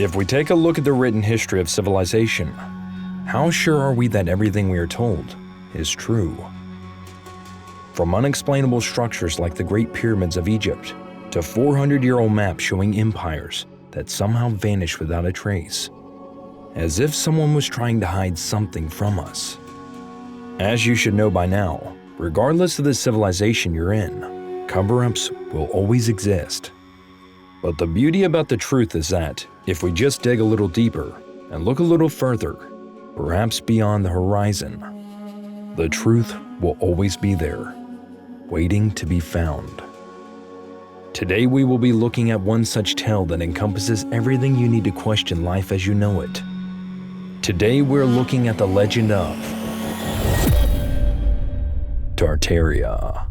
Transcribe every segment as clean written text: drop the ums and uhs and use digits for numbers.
If we take a look at the written history of civilization, how sure are we that everything we are told is true? From unexplainable structures like the Great Pyramids of Egypt to 400-year-old maps showing empires that somehow vanished without a trace, as if someone was trying to hide something from us. As you should know by now, regardless of the civilization you're in, cover-ups will always exist. But the beauty about the truth is that if we just dig a little deeper and look a little further, perhaps beyond the horizon, the truth will always be there, waiting to be found. Today we will be looking at one such tale that encompasses everything you need to question life as you know it. Today we're looking at the legend of Tartaria.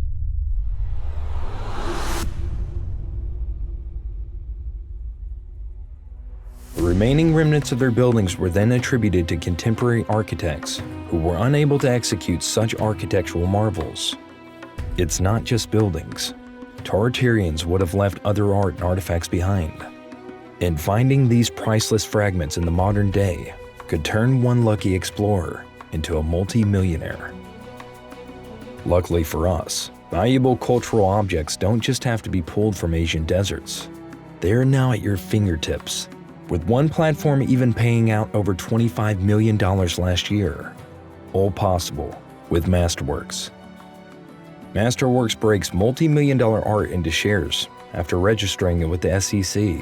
The remaining remnants of their buildings were then attributed to contemporary architects who were unable to execute such architectural marvels. It's not just buildings. Tartarians would have left other art and artifacts behind. And finding these priceless fragments in the modern day could turn one lucky explorer into a multi-millionaire. Luckily for us, valuable cultural objects don't just have to be pulled from Asian deserts. They're now at your fingertips, with one platform even paying out over $25 million last year. All possible with Masterworks. Masterworks breaks multi-million-dollar art into shares after registering it with the SEC.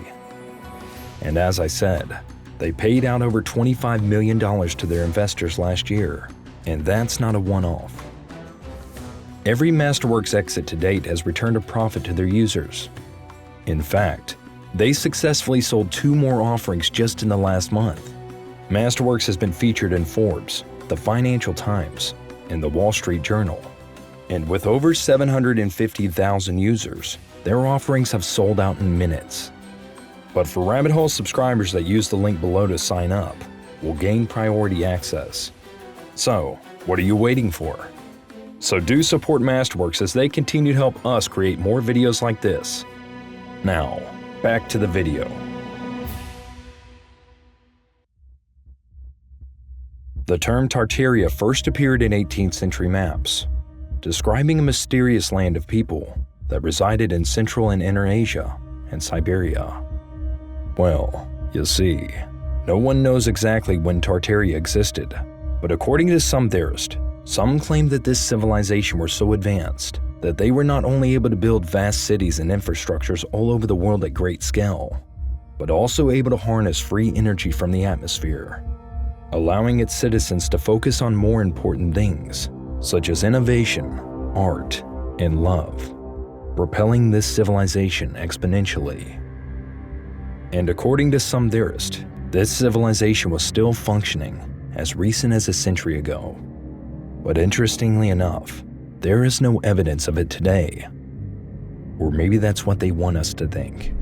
And as I said, they paid out over $25 million to their investors last year, and that's not a one-off. Every Masterworks exit to date has returned a profit to their users. In fact, they successfully sold 2 more offerings just in the last month. Masterworks has been featured in Forbes, the Financial Times, and the Wall Street Journal. And with over 750,000 users, their offerings have sold out in minutes. But for Rabbit Hole subscribers that use the link below to sign up, will gain priority access. So, what are you waiting for? So do support Masterworks as they continue to help us create more videos like this. Now, back to the video. The term Tartaria first appeared in 18th century maps, describing a mysterious land of people that resided in Central and Inner Asia and Siberia. Well, you see, no one knows exactly when Tartaria existed, but according to some theorists, some claim that this civilization were so advanced that they were not only able to build vast cities and infrastructures all over the world at great scale, but also able to harness free energy from the atmosphere, allowing its citizens to focus on more important things, such as innovation, art, and love, propelling this civilization exponentially. And according to some theorists, this civilization was still functioning as recent as a century ago. But interestingly enough, there is no evidence of it today. Or maybe that's what they want us to think.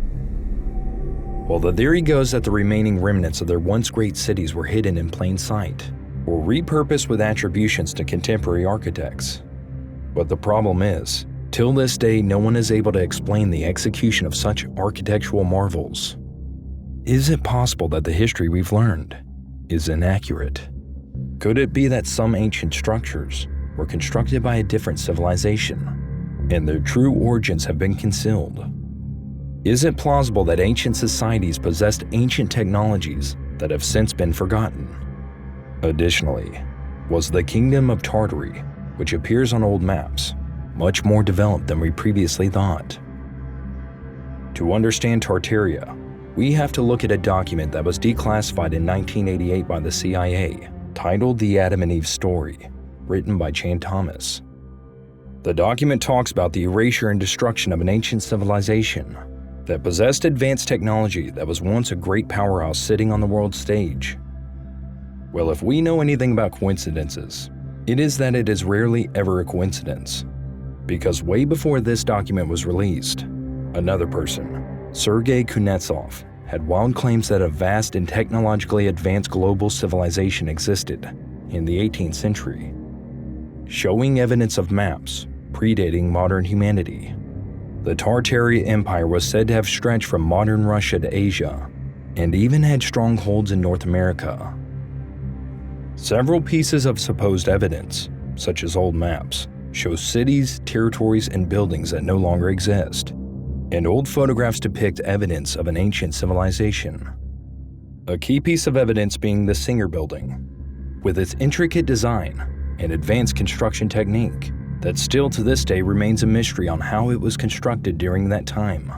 Well, the theory goes that the remaining remnants of their once great cities were hidden in plain sight, or repurposed with attributions to contemporary architects. But the problem is, till this day no one is able to explain the execution of such architectural marvels. Is it possible that the history we've learned is inaccurate? Could it be that some ancient structures were constructed by a different civilization, and their true origins have been concealed? Is it plausible that ancient societies possessed ancient technologies that have since been forgotten? Additionally, was the kingdom of Tartary, which appears on old maps, much more developed than we previously thought? To understand Tartaria, we have to look at a document that was declassified in 1988 by the CIA, titled The Adam and Eve Story, written by Chan Thomas. The document talks about the erasure and destruction of an ancient civilization that possessed advanced technology that was once a great powerhouse sitting on the world stage. Well, if we know anything about coincidences, it is that it is rarely ever a coincidence. Because way before this document was released, another person, Sergei Kuznetsov, had wild claims that a vast and technologically advanced global civilization existed in the 18th century, showing evidence of maps predating modern humanity. The Tartaria Empire was said to have stretched from modern Russia to Asia, and even had strongholds in North America. Several pieces of supposed evidence, such as old maps, show cities, territories, and buildings that no longer exist, and old photographs depict evidence of an ancient civilization. A key piece of evidence being the Singer Building, with its intricate design and advanced construction technique that still to this day remains a mystery on how it was constructed during that time.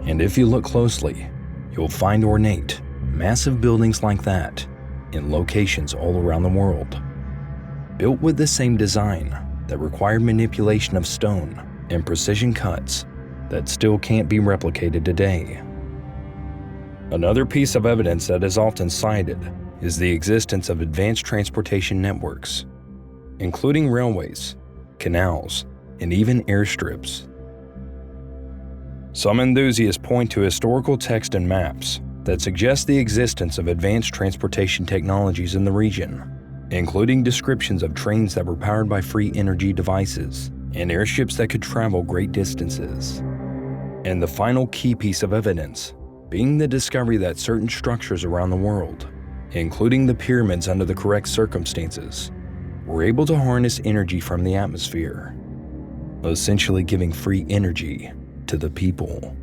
And if you look closely, you'll find ornate, massive buildings like that in locations all around the world, built with the same design that required manipulation of stone and precision cuts that still can't be replicated today. Another piece of evidence that is often cited is the existence of advanced transportation networks, including railways, canals, and even airstrips. Some enthusiasts point to historical text and maps that suggest the existence of advanced transportation technologies in the region, including descriptions of trains that were powered by free energy devices and airships that could travel great distances. And the final key piece of evidence being the discovery that certain structures around the world, including the pyramids under the correct circumstances, were able to harness energy from the atmosphere, essentially giving free energy to the people.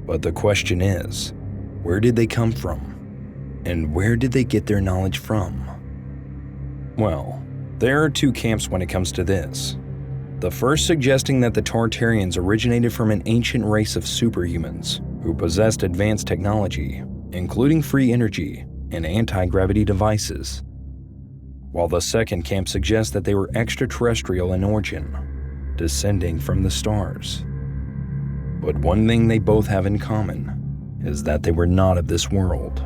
But the question is, where did they come from? And where did they get their knowledge from? Well, there are two camps when it comes to this. The first suggesting that the Tartarians originated from an ancient race of superhumans who possessed advanced technology, including free energy and anti-gravity devices, while the second camp suggests that they were extraterrestrial in origin, descending from the stars. But one thing they both have in common is that they were not of this world.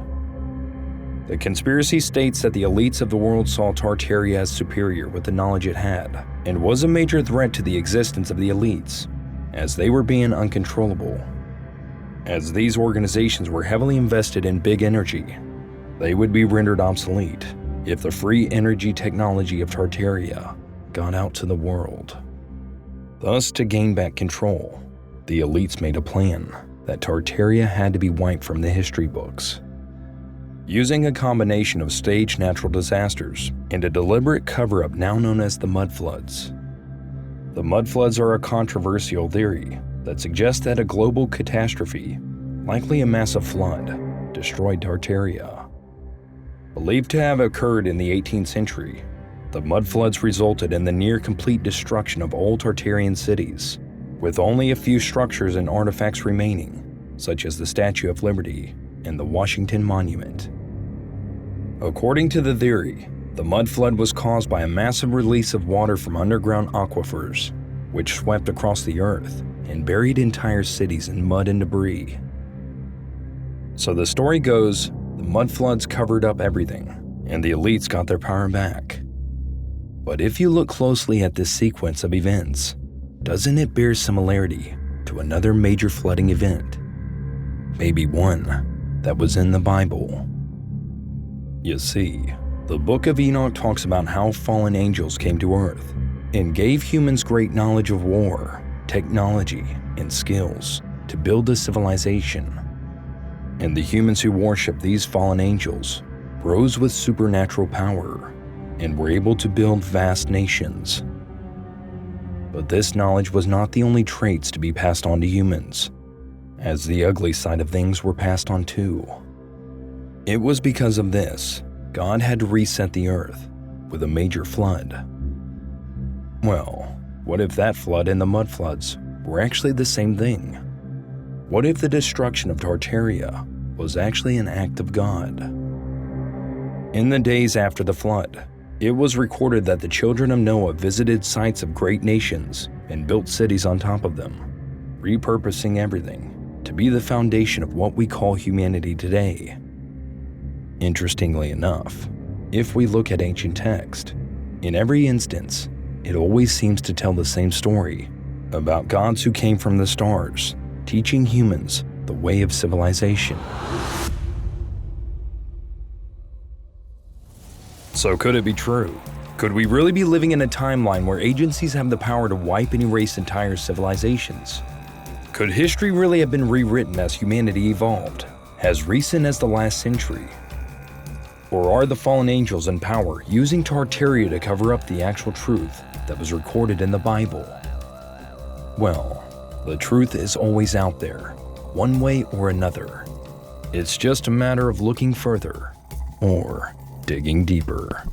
The conspiracy states that the elites of the world saw Tartaria as superior with the knowledge it had, and was a major threat to the existence of the elites, as they were being uncontrollable. As these organizations were heavily invested in big energy, they would be rendered obsolete if the free energy technology of Tartaria got out to the world. Thus, to gain back control, the elites made a plan that Tartaria had to be wiped from the history books, using a combination of staged natural disasters and a deliberate cover-up now known as the Mudfloods. The Mudfloods are a controversial theory that suggests that a global catastrophe, likely a massive flood, destroyed Tartaria. Believed to have occurred in the 18th century, the Mudfloods resulted in the near-complete destruction of old Tartarian cities, with only a few structures and artifacts remaining, such as the Statue of Liberty and the Washington Monument. According to the theory, the mudflood was caused by a massive release of water from underground aquifers, which swept across the earth and buried entire cities in mud and debris. So the story goes, the mudfloods covered up everything, and the elites got their power back. But if you look closely at this sequence of events, doesn't it bear similarity to another major flooding event? Maybe one that was in the Bible. You see, the Book of Enoch talks about how fallen angels came to earth and gave humans great knowledge of war, technology, and skills to build a civilization. And the humans who worshiped these fallen angels rose with supernatural power and were able to build vast nations. But this knowledge was not the only traits to be passed on to humans, as the ugly side of things were passed on too. It was because of this, God had to reset the earth with a major flood. Well, what if that flood and the mudfloods were actually the same thing? What if the destruction of Tartaria was actually an act of God? In the days after the flood, it was recorded that the children of Noah visited sites of great nations and built cities on top of them, repurposing everything to be the foundation of what we call humanity today. Interestingly enough, if we look at ancient text, in every instance, it always seems to tell the same story about gods who came from the stars, teaching humans the way of civilization. So could it be true? Could we really be living in a timeline where agencies have the power to wipe and erase entire civilizations? Could history really have been rewritten as humanity evolved, as recent as the last century? Or are the fallen angels in power using Tartaria to cover up the actual truth that was recorded in the Bible? Well, the truth is always out there, one way or another. It's just a matter of looking further or digging deeper.